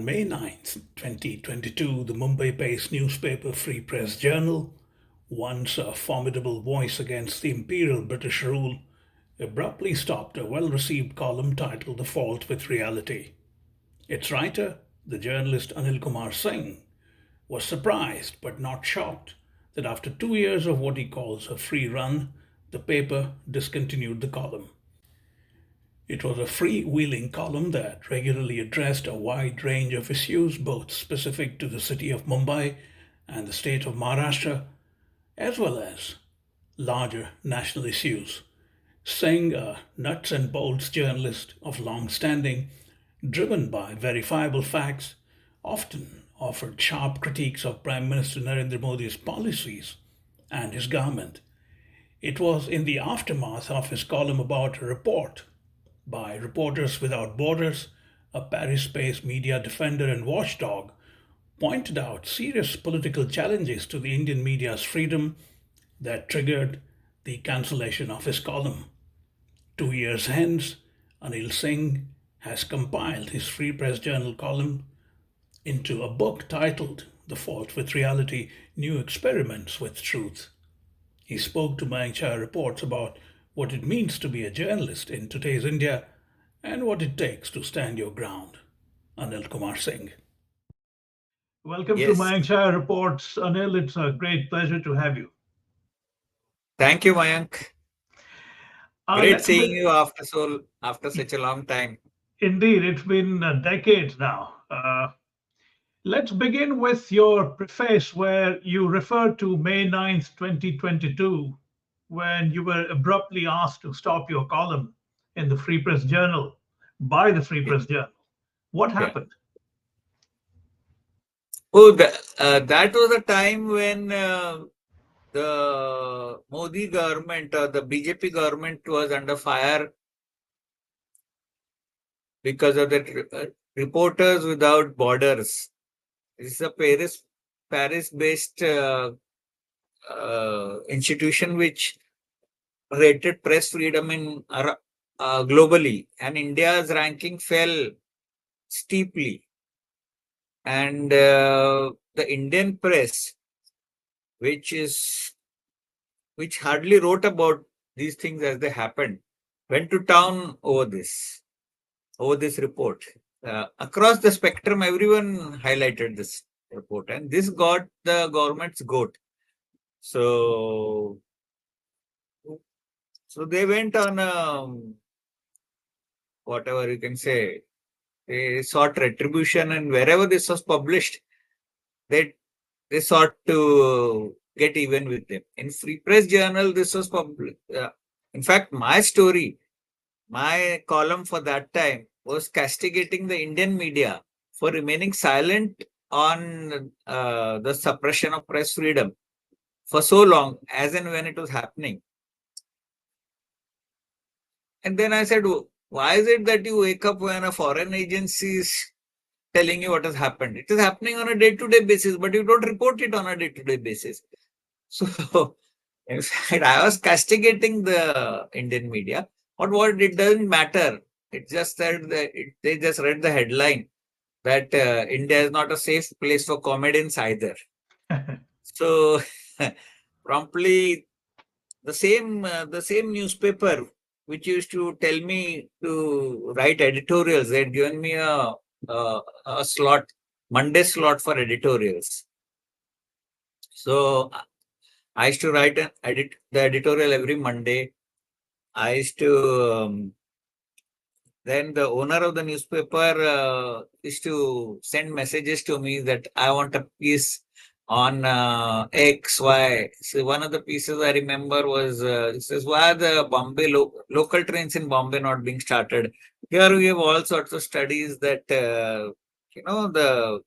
On May 9th, 2022, the Mumbai-based newspaper Free Press Journal, once a formidable voice against the imperial British rule, abruptly stopped a well-received column titled The Fault with Reality. Its writer, the journalist Anil Kumar Singh, was surprised but not shocked that after 2 years of what he calls a free run, the paper discontinued the column. It was a freewheeling column that regularly addressed a wide range of issues, both specific to the city of Mumbai and the state of Maharashtra, as well as larger national issues. Singh, a nuts and bolts journalist of long standing, driven by verifiable facts, often offered sharp critiques of Prime Minister Narendra Modi's policies and his government. It was in the aftermath of his column about a report by Reporters Without Borders, a Paris based media defender and watchdog, pointed out serious political challenges to the Indian media's freedom that triggered the cancellation of his column. 2 years hence, Anil Singh has compiled his Free Press Journal column into a book titled The Fault with Reality New Experiments with Truth. He spoke to Mayank Reports about what it means to be a journalist in today's India and what it takes to stand your ground. Anil Kumar Singh. Welcome to Yes. Mayank Reports. Anil, it's a great pleasure to have you. Thank you, Mayank. Great Let's seeing be, you after such a long time. Indeed, it's been decades now. Let's begin with your preface where you refer to May 9th, 2022, when you were abruptly asked to stop your column in the Free Press Journal by the Free Press Journal. What Yeah. happened? Oh, that was a time when the Modi government or the BJP government was under fire because of the Reporters Without Borders. It's a Paris-based institution which rated press freedom in globally, and India's ranking fell steeply. And the Indian press, which hardly wrote about these things as they happened, went to town over this report. Across the spectrum, everyone highlighted this report, and this got the government's goat. So they went on whatever you can say. They sought retribution, and wherever this was published, they sought to get even with them. In Free Press Journal, this was public. In fact, my column for that time was castigating the Indian media for remaining silent on the suppression of press freedom for so long, as and when it was happening. And then I said, why is it that you wake up when a foreign agency is telling you what has happened? It is happening on a day-to-day basis, but you don't report it on a day-to-day basis. So, in fact, I was castigating the Indian media. But what it doesn't matter. It just said that they just read the headline that India is not a safe place for comedians either. So, promptly, the same newspaper which used to tell me to write editorials, they had given me a slot, Monday slot for editorials. So I used to write and edit the editorial every Monday. I used to then the owner of the newspaper used to send messages to me that I want a piece on X, Y. So one of the pieces I remember was it says, why are the Bombay local trains in Bombay not being started? Here we have all sorts of studies that the the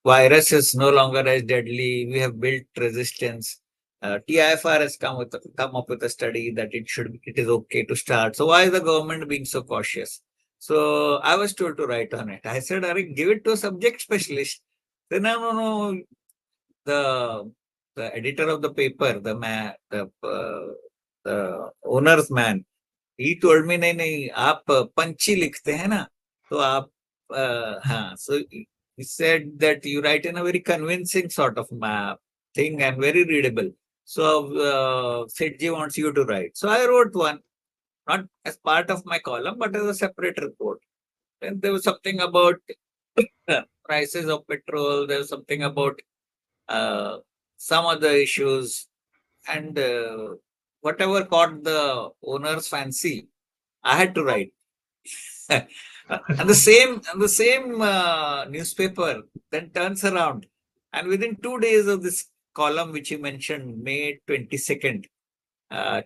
virus is no longer as deadly. We have built resistance. TIFR has come up with a study that it is okay to start. So why is the government being so cautious? So I was told to write on it. I said, Ari, give it to a subject specialist. Then no. The editor of the paper, the owner's man, he told me, नहीं आप पंची लिखते हैं ना, तो आप हाँ, so he said that you write in a very convincing sort of thing and very readable. So Sethji wants you to write. So I wrote one, not as part of my column, but as a separate report. And there was something about prices of petrol. There was something about uh, some other issues, and whatever caught the owner's fancy, I had to write. And the same newspaper then turns around, and within 2 days of this column, which you mentioned, May 22nd,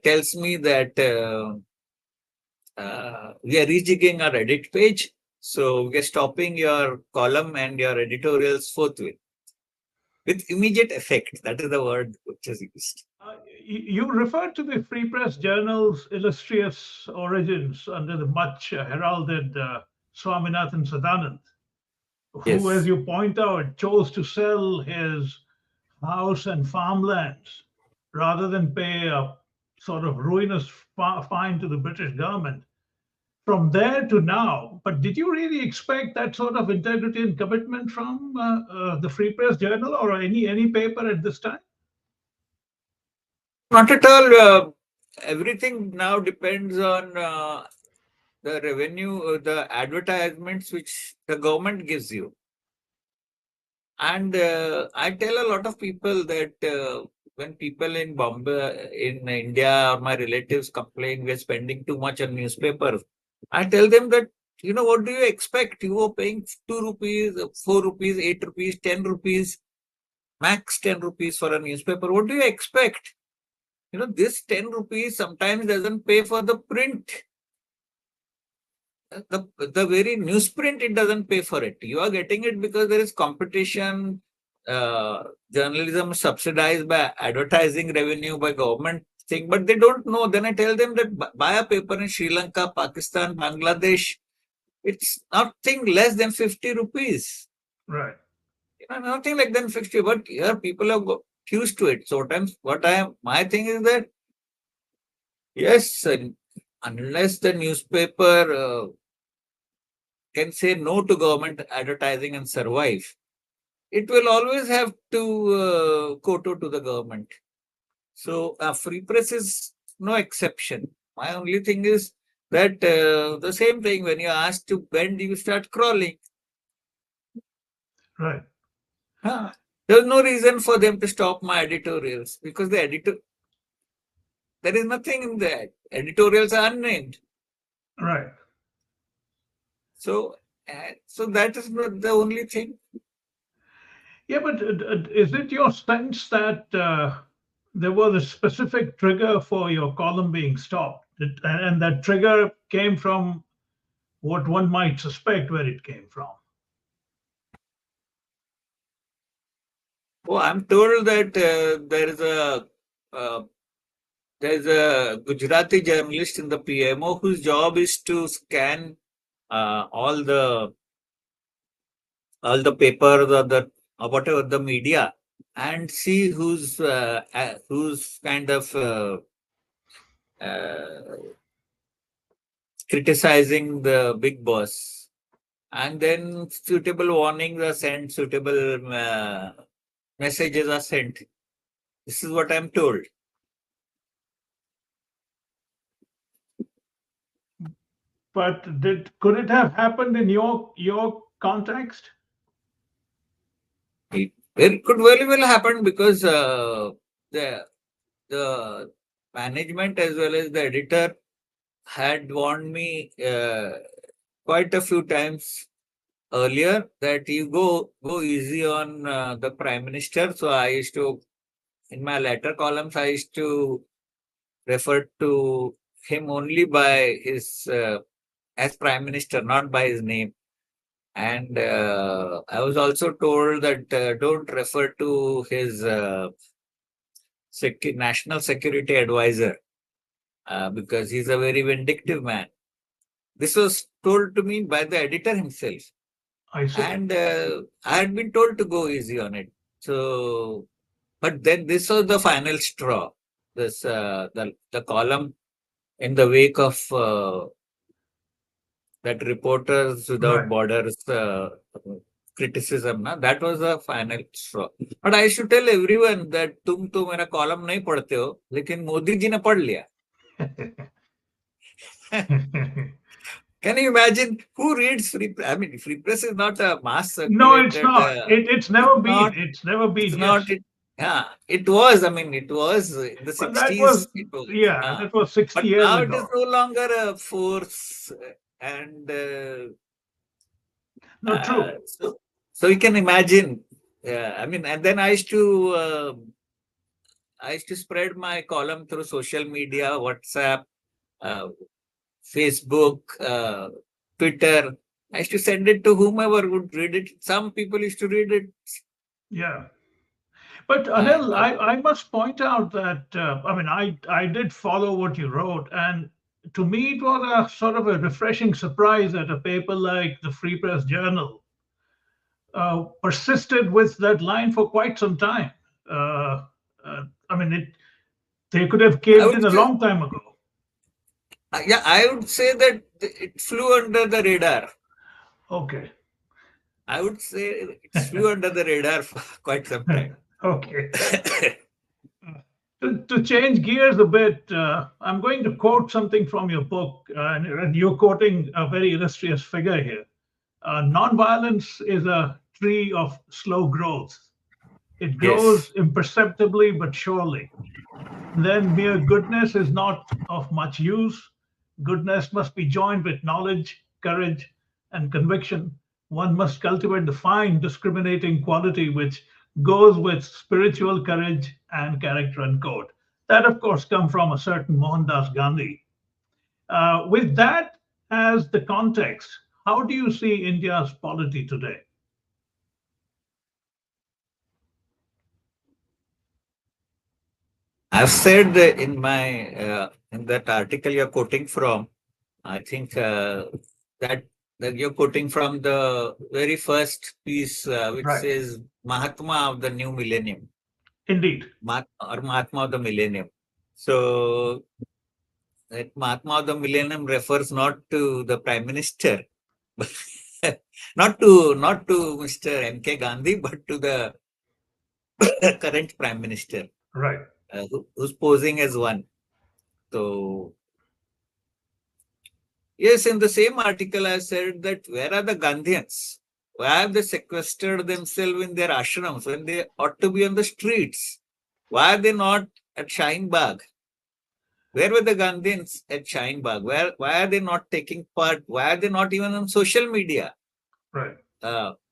tells me that we are rejigging our edit page, so we are stopping your column and your editorials forthwith with immediate effect. That is the word which is used. You referred to the Free Press Journal's illustrious origins under the much heralded Swaminathan Sadanand, who, as Yes. you point out, chose to sell his house and farmlands rather than pay a sort of ruinous fine to the British government. From there to now, but did you really expect that sort of integrity and commitment from the Free Press Journal or any paper at this time? Not at all. Everything now depends on the revenue, the advertisements which the government gives you. And I tell a lot of people that when people in Bombay, in India, or my relatives complain we're spending too much on newspapers, I tell them that, what do you expect? You are paying 2 rupees, 4 rupees, 8 rupees, 10 rupees, max 10 rupees for a newspaper. What do you expect? This 10 rupees sometimes doesn't pay for the print. The very newsprint, it doesn't pay for it. You are getting it because there is competition. Journalism is subsidized by advertising revenue, by government thing, but they don't know. Then I tell them that buy a paper in Sri Lanka, Pakistan, Bangladesh, it's nothing less than 50 rupees. Right. Nothing like than 50, but here people have got used to it. So my thing is that, yes, unless the newspaper can say no to government advertising and survive, it will always have to kowtow to the government. So free press is no exception. My only thing is that the same thing, when you ask to bend, you start crawling. Right. There's no reason for them to stop my editorials because there is nothing in that. Editorials are unnamed. Right. So, so that is not the only thing. Yeah, but is it your sense that there was a specific trigger for your column being stopped, and that trigger came from what one might suspect where it came from? Oh, I'm told that uh, there's a Gujarati journalist in the PMO whose job is to scan all the papers or whatever the media and see who's kind of uh, criticizing the big boss, and then suitable warnings are sent, suitable messages are sent. This is what I'm told. But could it have happened in your context? It could very well happen because the the management as well as the editor had warned me quite a few times earlier that you go easy on the Prime Minister. So I used to, in my letter columns, I used to refer to him only by his as Prime Minister, not by his name. And I was also told that don't refer to his national security advisor because he's a very vindictive man. This was told to me by the editor himself. I see. And I had been told to go easy on it. So, but then this was the final straw. This the column in the wake of that Reporters Without Right. Borders criticism, na, that was the final straw. But I should tell everyone that तुम तो मेरा column नहीं पढ़ते हो, लेकिन मोदी जी ने पढ़ लिया. Can you imagine who reads free press? I mean, free press is not a mass No, it's circulated. not. It's It's never been. not. It's never It's been. not. Yes. Yeah, it was. I mean, it was in the But that 60s. was, It was. yeah, that was 60 But years now it is ago. no longer a force, and No, true. so you can imagine. Yeah, I mean, and then I used to spread my column through social media, WhatsApp, uh, Facebook, Twitter. I used to send it to whomever would read it. Some people used to read it. Yeah. But And Anil, I must point out that, I mean, I did follow what you wrote, and to me, it was a sort of a refreshing surprise that a paper like the Free Press Journal persisted with that line for quite some time. Uh, I mean, they could have I caved would in a say, long time ago. yeah, I would say that it flew under the radar. Okay. I would say it flew under the radar for quite some time. Okay. To change gears a bit, I'm going to quote something from your book, and you're quoting a very illustrious figure here. Nonviolence is a tree of slow growth. It Yes. grows imperceptibly but surely. Then mere goodness is not of much use. Goodness must be joined with knowledge, courage, and conviction. One must cultivate the fine, discriminating quality which goes with spiritual courage and character and code. That, of course, come from a certain Mohandas Gandhi. With that as the context, how do you see India's polity today? I've said in that article you're quoting from, I think that you're quoting from the very first piece, which Right. says Mahatma of the New Millennium, Indeed. Or Mahatma of the Millennium. So that Mahatma of the Millennium refers not to the Prime Minister, not to Mr. M.K. Gandhi, but to the current Prime Minister, Right. who's posing as one. So yes, in the same article, I said that where are the Gandhians? Why have they sequestered themselves in their ashrams when they ought to be on the streets? Why are they not at Shine Bagh? Where were the Gandhians at Shine Bagh? Why are they not taking part? Why are they not even on social media? Right.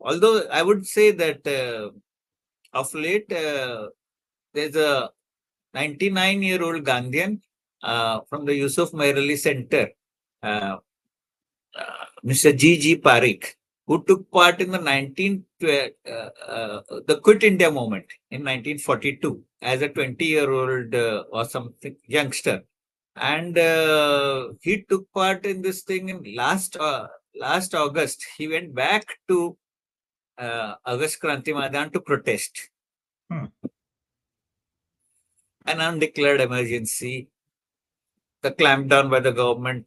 Although I would say that of late, there's a 99-year-old Gandhian from the Yusuf Mehrali Center, uh, Mr. G. Parikh, who took part in the Quit India movement in 1942 as a 20-year-old or something youngster, and he took part in this thing in last August. He went back to August Kranti Maidan to protest Hmm. an undeclared emergency, the clampdown by the government,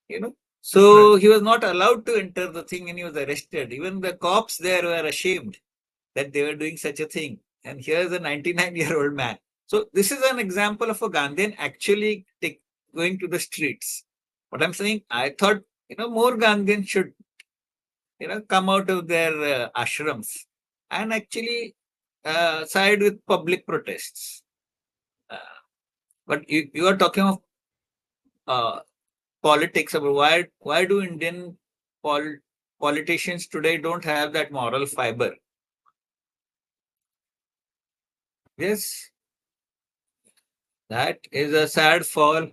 you know. Right. So he was not allowed to enter the thing and he was arrested. Even the cops there were ashamed that they were doing such a thing. And here's a 99-year-old man. So this is an example of a Gandhian actually going to the streets. What I'm saying, I thought, more Gandhians should, come out of their ashrams and actually side with public protests. Uh, but you are talking of uh, politics, about why do Indian politicians today don't have that moral fiber? Yes, that is a sad fall.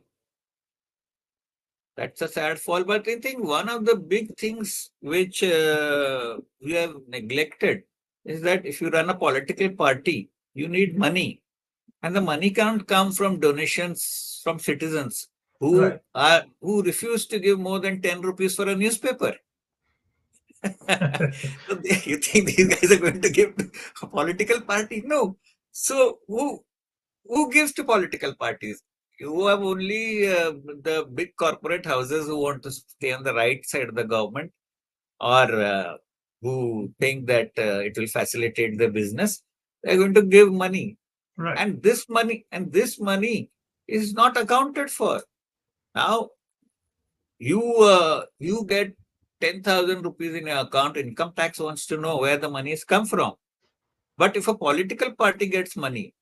That's a sad fall. But I think one of the big things which we have neglected is that if you run a political party, you need money. And the money can't come from donations from citizens Right. who refuse to give more than 10 rupees for a newspaper. So you think these guys are going to give to a political party? No. So who gives to political parties? You have only the big corporate houses who want to stay on the right side of the government, or who think that it will facilitate the business. They're going to give money, Right. and this money is not accounted for. Now you get 10,000 rupees in your account. Income tax wants to know where the money has come from. But if a political party gets money,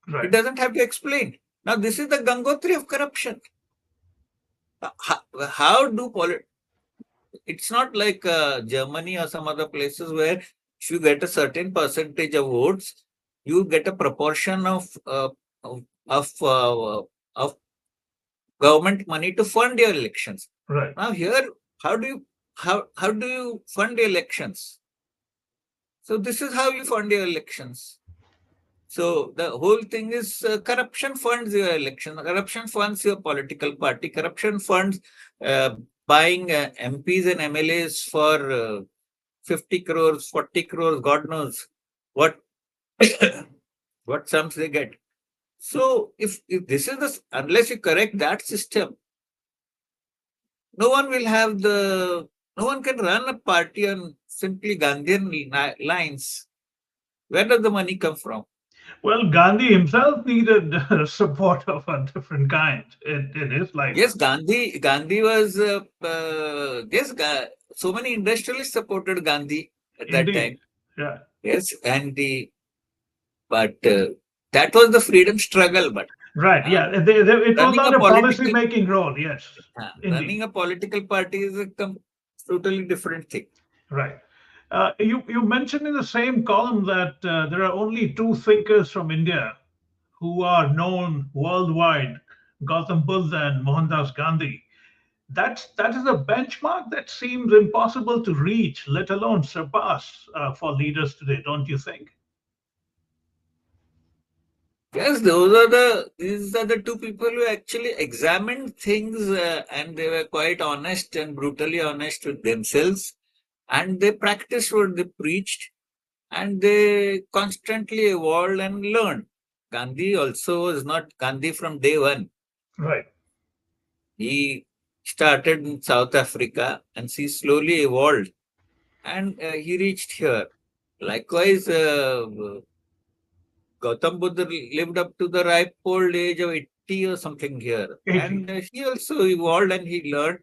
it Right. doesn't have to explain. Now this is the Gangotri of corruption. How do it's not like Germany or some other places where if you get a certain percentage of votes, you get a proportion of of, uh, of government money to fund your elections. Right. Now here, how do you how do you fund your elections? So this is how you fund your elections. So the whole thing is corruption funds your election, corruption funds your political party, corruption funds uh, buying MPs and MLAs for 50 crores, 40 crores, God knows what what sums they get. So if this is the, unless you correct that system, no one will have the, no one can run a party on simply Gandhian lines. Where does the money come from? Well, Gandhi himself needed support of a different kind in his Yes, lifetime. Gandhi was, yes, so many industrialists supported Gandhi at that Indeed. time. Yeah. Yes, but that was the freedom struggle. But Right. now Yeah. It was running not a a policy political making role. Yes. running Indeed. a political party is a totally different thing. Right. You mentioned in the same column that there are only two thinkers from India who are known worldwide: Gautam Buddha and Mohandas Gandhi. That is a benchmark that seems impossible to reach, let alone surpass, for leaders today, don't you think? Yes, these are the two people who actually examined things, and they were quite honest and brutally honest with themselves, and they practiced what they preached, and they constantly evolved and learned. Gandhi also was not Gandhi from day one. Right. He started in South Africa and he slowly evolved, and he reached here. Likewise, Gautam Buddha lived up to the ripe old age of 80 or something here. 80. And he also evolved and he learned.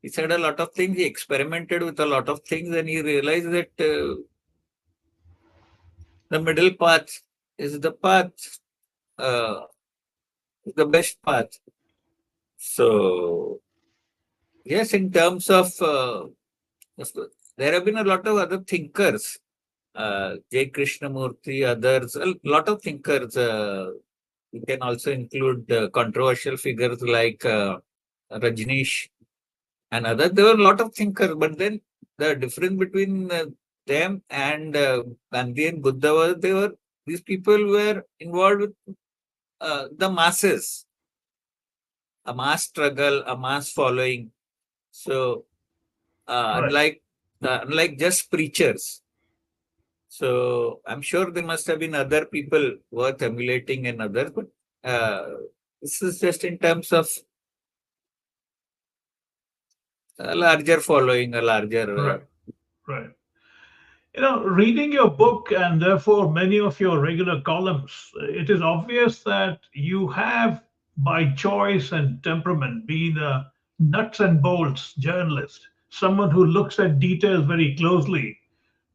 He said a lot of things. He experimented with a lot of things and he realized that the middle path is the path, uh, the best path. So, yes, in terms of, there have been a lot of other thinkers, J. Krishnamurti, others, a lot of thinkers. You can also include controversial figures like Rajneesh and others. There were a lot of thinkers, but then the difference between them and Gandhi and Buddha was these people were involved with the masses, a mass struggle, a mass following. So Right. unlike just preachers. So I'm sure there must have been other people worth emulating and others, but uh, this is just in terms of a larger following, a larger. Right. Right. Reading your book and therefore many of your regular columns, it is obvious that you have, by choice and temperament, been a nuts and bolts journalist, someone who looks at details very closely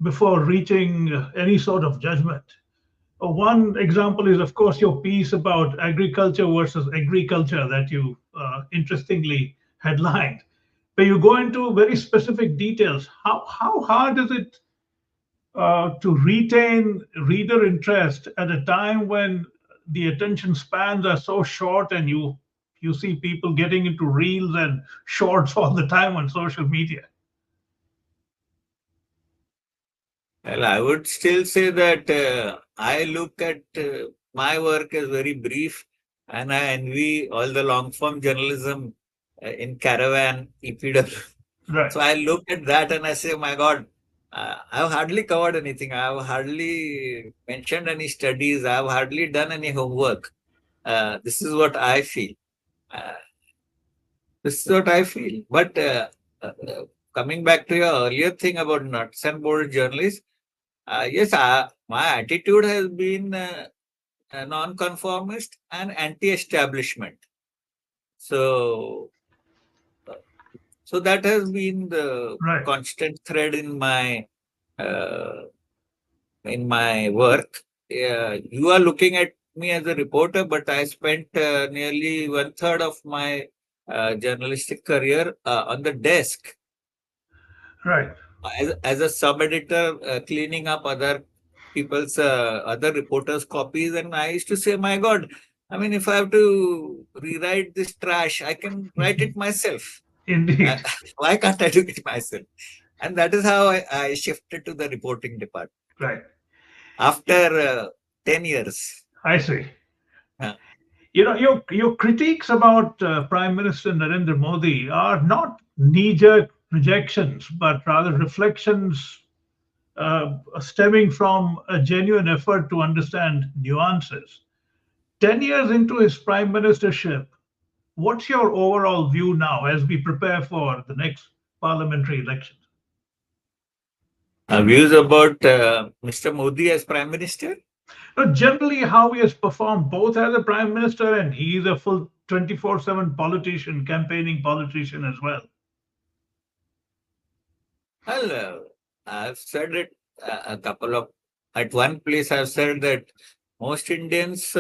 before reaching any sort of judgment. One example is, of course, your piece about agriculture versus agriculture that you interestingly headlined, where you go into very specific details. How hard is it to retain reader interest at a time when the attention spans are so short and you see people getting into reels and shorts all the time on social media? Well, I would still say that I look at my work as very brief, and I envy all the long form journalism in Caravan, EPW. Right. So I look at that and I say, my God, I've hardly covered anything. I've hardly mentioned any studies. I've hardly done any homework. This is what I feel. This is what I feel. But coming back to your earlier thing about nuts and bolts journalists, yes, my attitude has been non-conformist and anti-establishment. So, so that has been the Right. constant thread uh, in my work. You are looking at me as a reporter, but I spent nearly one third of my journalistic career on the desk Right. as a sub editor, cleaning up other people's other reporters' copies. And I used to say, my God, I mean, if I have to rewrite this trash, I can write it myself. Uh, Indeed. why can't I do it myself? And that is how I shifted to the reporting department Right. after 10 years. I see. Uh, Your critiques about Prime Minister Narendra Modi are not knee-jerk rejections, but rather reflections stemming from a genuine effort to understand nuances. 10 years into his prime ministership, what's your overall view now as we prepare for the next parliamentary elections? views about Mr. Modi as Prime Minister? Generally, how he has performed both as a prime minister and he is a full 24/7 politician, campaigning politician as well. Well, I've said it a couple of, at one place I've said that most Indians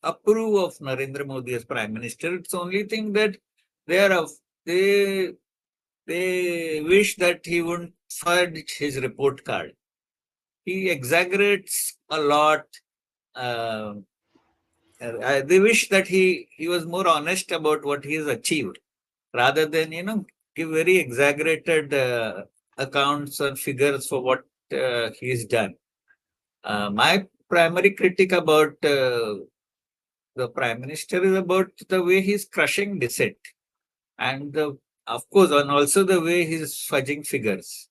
approve of Narendra Modi as Prime Minister. It's only thing that they are of, they wish that he wouldn't fudge his report card. He exaggerates a lot. Uh, they wish that he was more honest about what he has achieved rather than give very exaggerated accounts and figures for what he's done. My primary critique about the prime minister is about the way he's crushing dissent, and of course, and also the way he's fudging figures.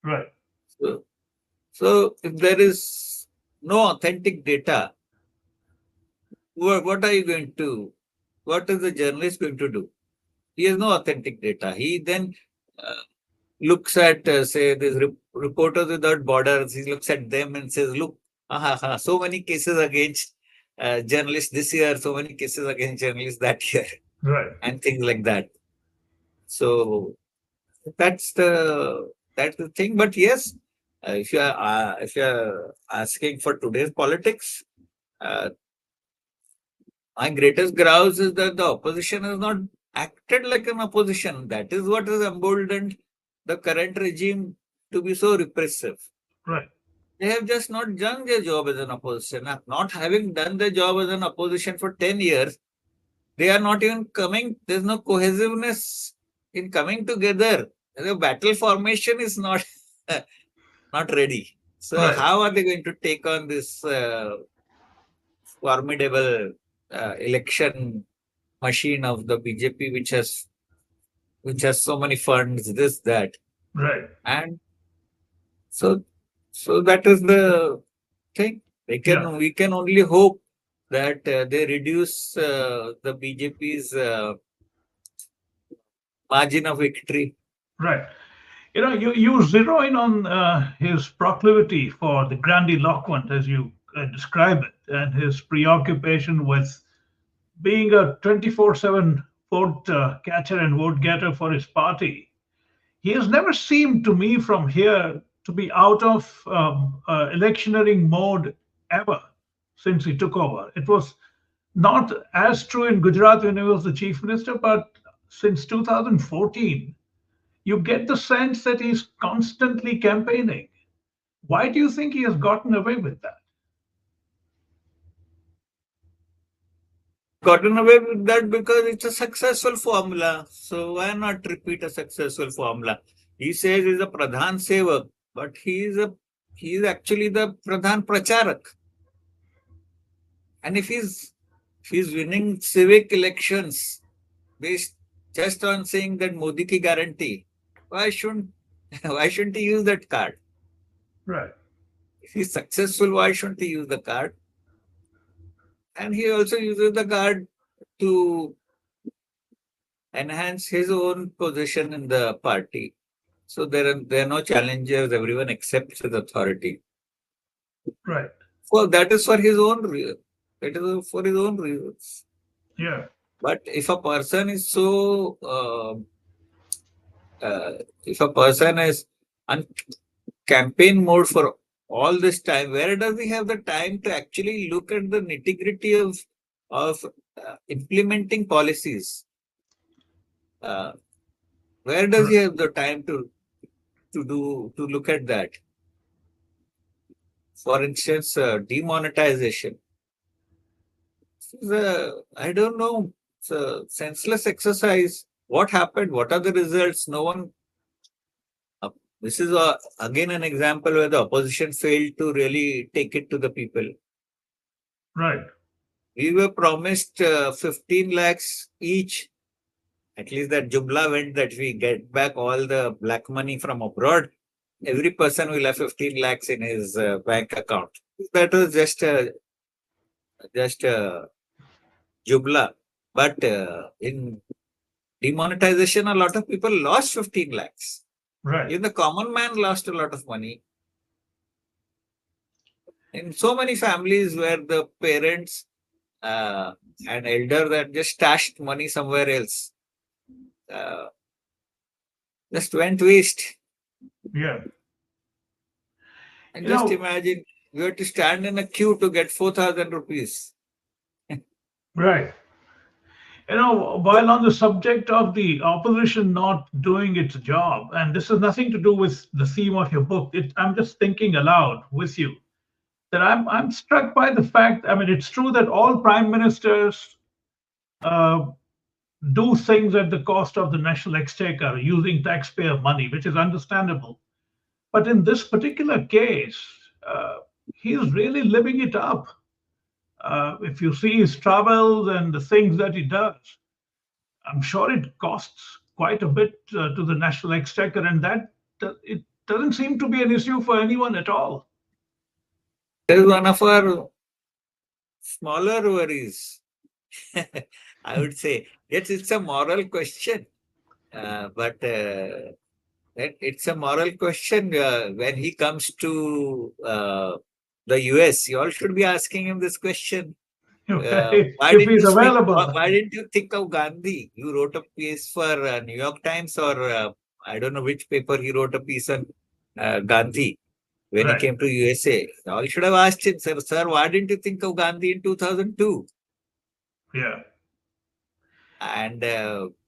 Right. So, so if there is no authentic data, what are you going to? What is the journalist going to do? He has no authentic data. He then uh, looks at, say, these Reporters Without Borders. He looks at them and says, "Look, so many cases against journalists this year, so many cases against journalists that year," Right. and things like that. So that's the thing. But yes, if you are asking for today's politics, uh, my greatest grouse is that the opposition has not acted like an opposition. That is what has emboldened the current regime to be so repressive. Right. They have just not done their job as an opposition. Not having done their job as an opposition for 10 years, they are not even coming. There's no cohesiveness in coming together. The battle formation is not not ready. So Right. how are they going to take on this formidable election machine of the BJP, which has so many funds, this, that, Right. and so that is the thing. Yeah. We can only hope that they reduce the BJP's margin of victory. Right. You zero in on his proclivity for the grandiloquent, as you describe it, and his preoccupation with being a 24/7 vote catcher and vote getter for his party. He has never seemed to me from here to be out of electioneering mode ever since he took over. It was not as true in Gujarat when he was the chief minister, but since 2014, you get the sense that he's constantly campaigning. Why do you think he has gotten away with that? Gotten away with that because it's a successful formula. So why not repeat a successful formula? He says he's a Pradhan Sevak, but he is actually the Pradhan Pracharak. And if he's winning civic elections based just on saying that Modi ki guarantee, why shouldn't why shouldn't he use that card? Right. If he's successful, why shouldn't he use the card? And he also uses the guard to enhance his own position in the party. So there are no challengers. Everyone accepts his authority. Right. So that is for his own reason. It is for his own reasons. Yeah. But if a person is so, if a person is on campaign mode for all this time, where does he have the time to actually look at the nitty-gritty of implementing policies? Where does he have the time to look at that? For instance, demonetization. I don't know. It's a senseless exercise. What happened? What are the results? No one. This is again an example where the opposition failed to really take it to the people. Right. We were promised 15 lakhs each. At least that Jumla went that we get back all the black money from abroad. Every person will have 15 lakhs in his bank account. That was just Jumla. But in demonetization, a lot of people lost 15 lakhs. Right. Even the common man lost a lot of money. In so many families where the parents and elder that just stashed money somewhere else, uh, just went waste. Yeah. And You just know, imagine you have to stand in a queue to get 4,000 rupees. right. You know, while on the subject of the opposition not doing its job, and this has nothing to do with the theme of your book, I'm just thinking aloud with you that I'm struck by the fact. I mean, it's true that all prime ministers uh, do things at the cost of the national exchequer using taxpayer money, which is understandable. But in this particular case, uh, he's really living it up. If you see his travels and the things that he does, I'm sure it costs quite a bit to the national exchequer, and that it doesn't seem to be an issue for anyone at all. This is one of our smaller worries. I would say, yes, it's a moral question, but it's a moral question when he comes to the US. You all should be asking him this question. Why If didn't he's you speak? available. Why didn't you think of Gandhi? You wrote a piece for New York Times or I don't know which paper he wrote a piece on Gandhi when he Right. came to USA. You all should have asked him, sir, why didn't you think of Gandhi in 2002? Yeah. And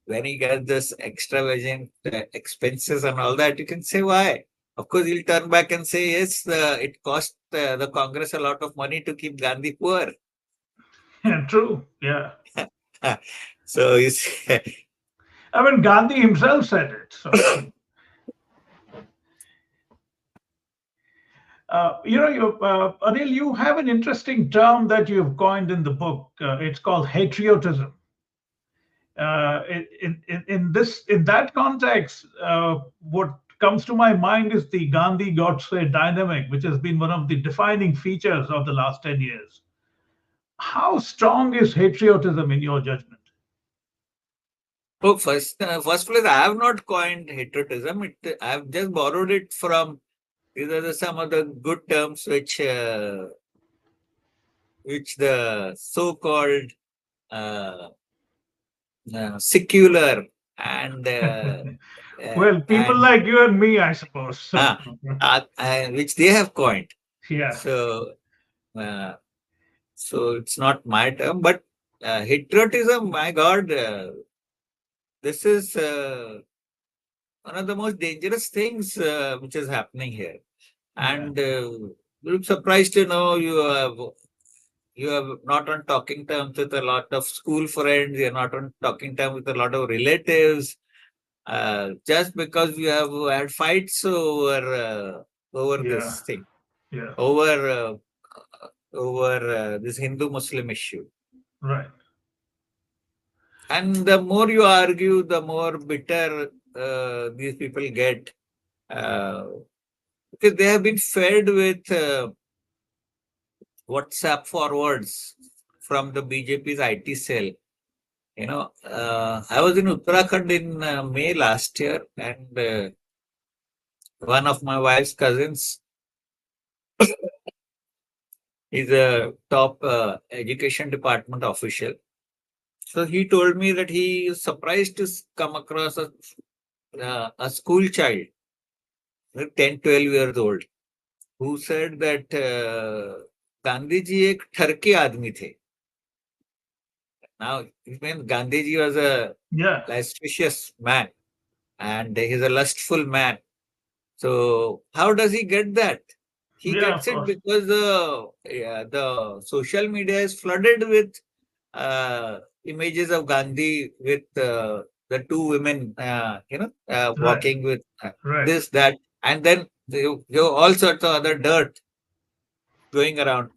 when he gets this extravagant expenses and all that, you can say why. Of course, he'll turn back and say, yes, it cost the Congress a lot of money to keep Gandhi poor. Yeah, true. Yeah. So you see, I mean, Gandhi himself said it. So, Anil, you have an interesting term that you've coined in the book. It's called patriotism. In that context, what comes to my mind is the Gandhi God Dynamic, which has been one of the defining features of the last 10 years. How strong is patriotism in your judgment? oh, first place, I have not coined patriotism. I have just borrowed it from these are some of the good terms which the so-called uh, secular and Well, people and like you and me, I suppose. So, which they have coined. yeah, So, uh, so it's not my term, but patriotism. My God, this is one of the most dangerous things which is happening here. yeah, And I'm surprised to know you have not on talking terms with a lot of school friends. You're not on talking terms with a lot of relatives. Just because we have had fights over yeah, this thing, yeah, over this Hindu-Muslim issue. right. And the more you argue, the more bitter these people get because they have been fed with WhatsApp forwards from the BJP's IT cell. I was in Uttarakhand in May last year, and one of my wife's cousins is a top education department official. So he told me that he is surprised to come across a school child, 10, 12 years old, who said that Gandhi ji ek ठरके आदमी थे. Now, when Gandhi ji was a Yeah. lascivious man and he's a lustful man. So how does he get that? He Yeah, gets of it course. because the social media is flooded with images of Gandhi with the two women, Right. walking with Right. this, that, and then you all sorts of other dirt going around.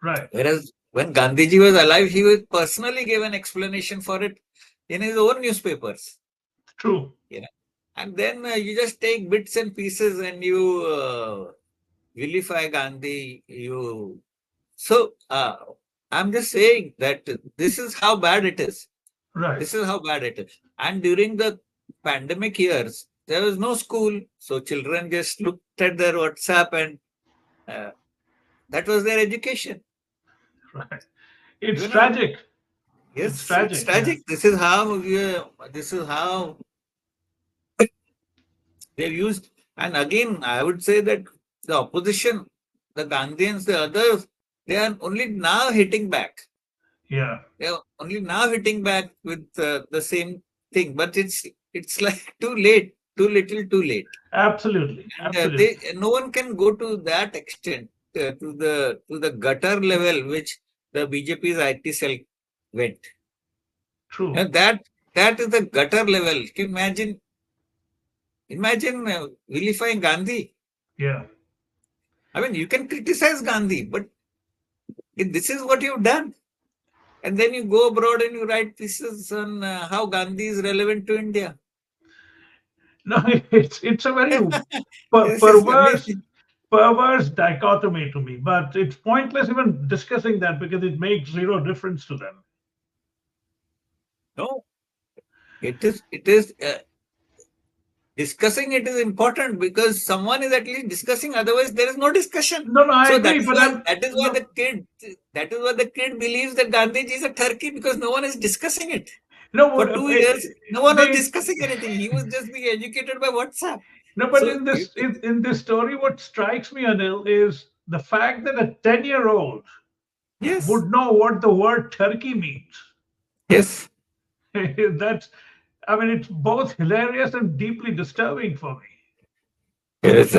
Right. Whereas when Gandhiji was alive, he was personally gave an explanation for it in his own newspapers. True. And then you just take bits and pieces and you vilify Gandhi. So I'm just saying that this is how bad it is. Right. This is how bad it is. And during the pandemic years, there was no school, so children just looked at their WhatsApp, and that was their education. Right. It's You know, tragic. yes, It's tragic. it's tragic. This is how they've used. And again, I would say that the opposition, the Gandhians, the others, they are only now hitting back. Yeah. They are only now hitting back with the same thing. But it's like too late, too little, too late. Absolutely. And Absolutely. no one can go to that extent, to the gutter level which the BJP's IT cell went. True. And that is the gutter level. Imagine vilifying Gandhi. Yeah. I mean, you can criticize Gandhi, but this is what you've done. And then you go abroad and you write pieces on how Gandhi is relevant to India. No, it's a very This is perverse amazing. dichotomy to me, but it's pointless even discussing that because it makes zero difference to them. No, it is discussing it is important because someone is at least discussing, otherwise there is no discussion. No, I So agree, but that is why the kid believes that Gandhiji is a turkey, because no one is discussing it. no, For 2 years, no one was they, discussing anything. He was just being educated by WhatsApp. no, but So in this story, what strikes me, Anil, is the fact that a 10-year-old yes, would know what the word turkey means. yes. That's, I mean, it's both hilarious and deeply disturbing for me. Yes,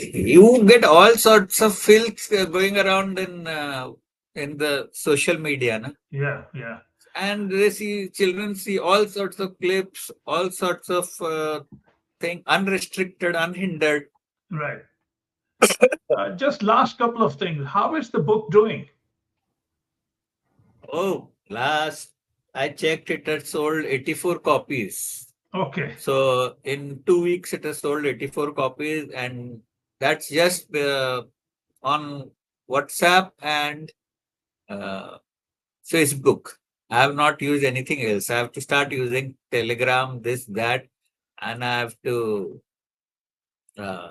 you get all sorts of filth going around in the social media, na? Yeah, yeah. And children see all sorts of clips, all sorts of things, unrestricted, unhindered. Right. Just last couple of things. How is the book doing? Oh, last I checked, it had sold 84 copies. Okay. So in 2 weeks, it has sold 84 copies, and that's just on WhatsApp and Facebook. I have not used anything else. I have to start using Telegram, this, that, and I have to uh,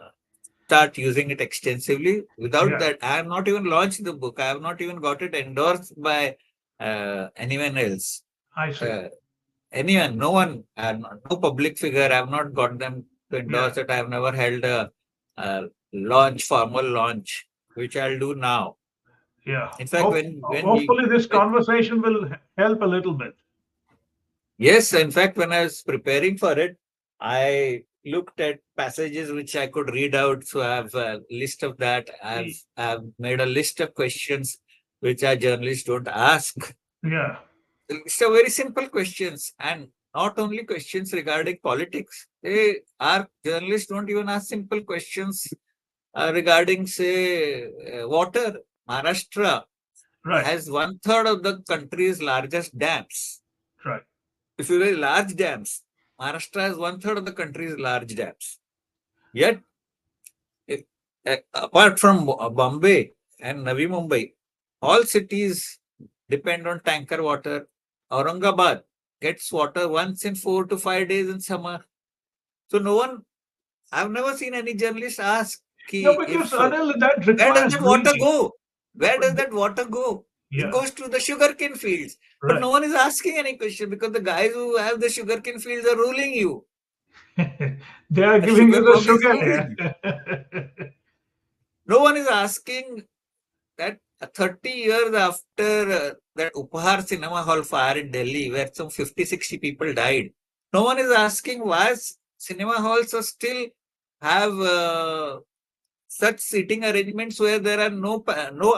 start using it extensively. Without Yeah, that, I have not even launched the book. I have not even got it endorsed by anyone else. I see. Anyone, no one, no public figure. I have not got them to Yeah, endorse it. I have never held a formal launch, which I'll do now. yeah. In fact, when we, Hopefully, this conversation will help a little bit. yes, in fact, when I was preparing for it, I looked at passages which I could read out. So I have a list of that. I've made a list of questions which our journalists don't ask. Yeah, It's a very simple questions, and not only questions regarding politics. Our journalists don't even ask simple questions regarding, say, water. Maharashtra right, has 1/3 of the country's largest dams. right, If you very large dams, Maharashtra has 1/3 of the country's large dams. Yet, if, apart from Bombay and Navi Mumbai, all cities depend on tanker water. Aurangabad gets water once in 4 to 5 days in summer. So no one, I've never seen any journalist ask No, ki because if Anil, that where does requires that water drinking. go? Where does that water go? It Yeah, goes to the sugarcane fields. But right. no one is asking any question because the guys who have the sugarcane fields are ruling you. They are The giving you sugar the lobby is sugar. ruling you. Yeah. No one is asking that 30 years after that Upahar cinema hall fire in Delhi, where some 50, 60 people died, no one is asking why cinema halls are still have such seating arrangements where there are no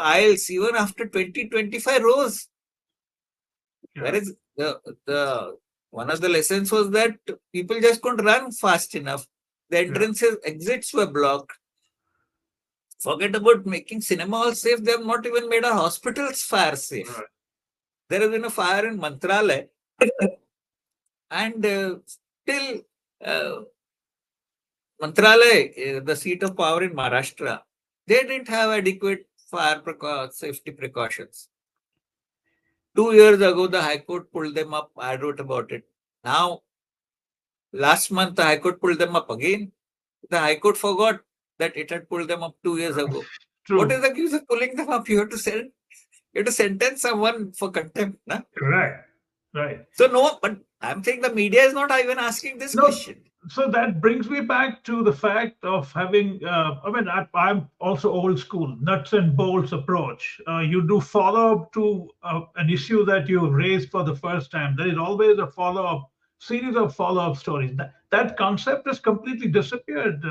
aisles even after 20, 25 rows. Yeah, Whereas the one of the lessons was that people just couldn't run fast enough. The yeah, entrances, exits were blocked. Forget about making cinema halls safe. They have not even made our hospitals fire safe. right. There has been a fire in Mantralaya, and still uh, Mantralaya, the seat of power in Maharashtra, they didn't have adequate safety precautions. 2 years ago, the High Court pulled them up. I wrote about it. Now, last month, the High Court pulled them up again. The High Court forgot that it had pulled them up 2 years ago. What is True. the use of pulling them up? You have to sentence someone for contempt. Na? Right. Right. So no, but I'm saying the media is not even asking this No, question. so that brings me back to the fact of having, I'm also old school, nuts and bolts approach. You do follow up to an issue that you raised for the first time. There is always a follow up, series of follow up stories. That concept has completely disappeared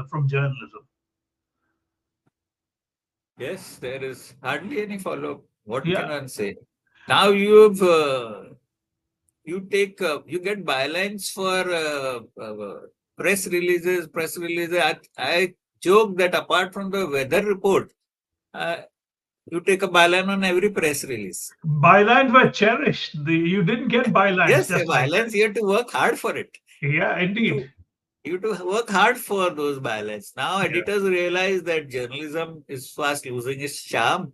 from journalism. Yes, there is hardly any follow-up. What can Yeah, one say? Now you get bylines for press releases. Press releases. I joke that apart from the weather report, uh, you take a byline on every press release. bylines were cherished. You didn't get bylines Yes, a just like that. bylines. You have to work hard for it. Yeah, indeed. You you have to work hard for those bylines. Now Yeah, editors realize that journalism is fast losing its charm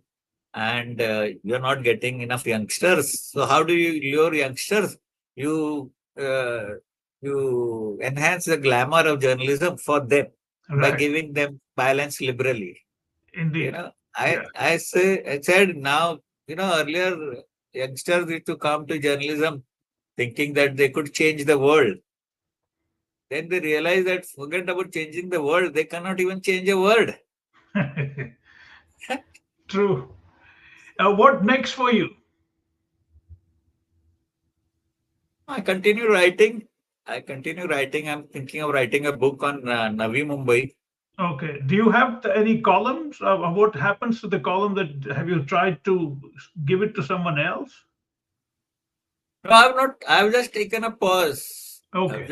and you're not getting enough youngsters. So how do you lure youngsters? You uh, you enhance the glamour of journalism for them by right. giving them balance liberally. You Indeed. know, Yeah. I said now, earlier youngsters used to come to journalism thinking that they could change the world. Then they realize that forget about changing the world, they cannot even change a word. True. What next for you? I continue writing. I continue writing. I'm thinking of writing a book on Navi Mumbai. Okay. Do you have any columns? What happens to the column that have you tried to give it to someone else? No, I've not. I've just taken a pause. Okay.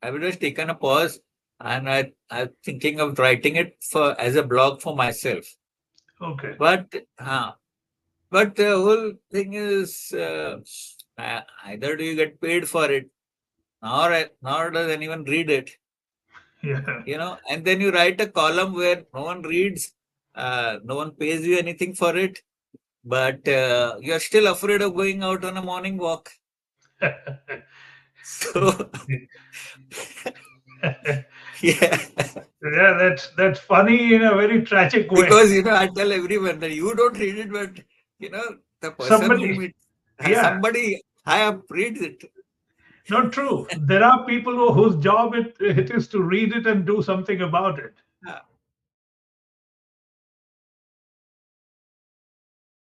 I've just taken a pause, and I'm thinking of writing it for as a blog for myself. Okay. But, but the whole thing is either do you get paid for it, nor does anyone read it. Yeah. And then you write a column where no one reads, no one pays you anything for it, but you're still afraid of going out on a morning walk. So, yeah, Yeah, that's funny in a very tragic way. because, I tell everyone that you don't read it, but, the person Somebody, whom it has yeah, somebody high up reads it. not true. There are people whose job it is to read it and do something about it.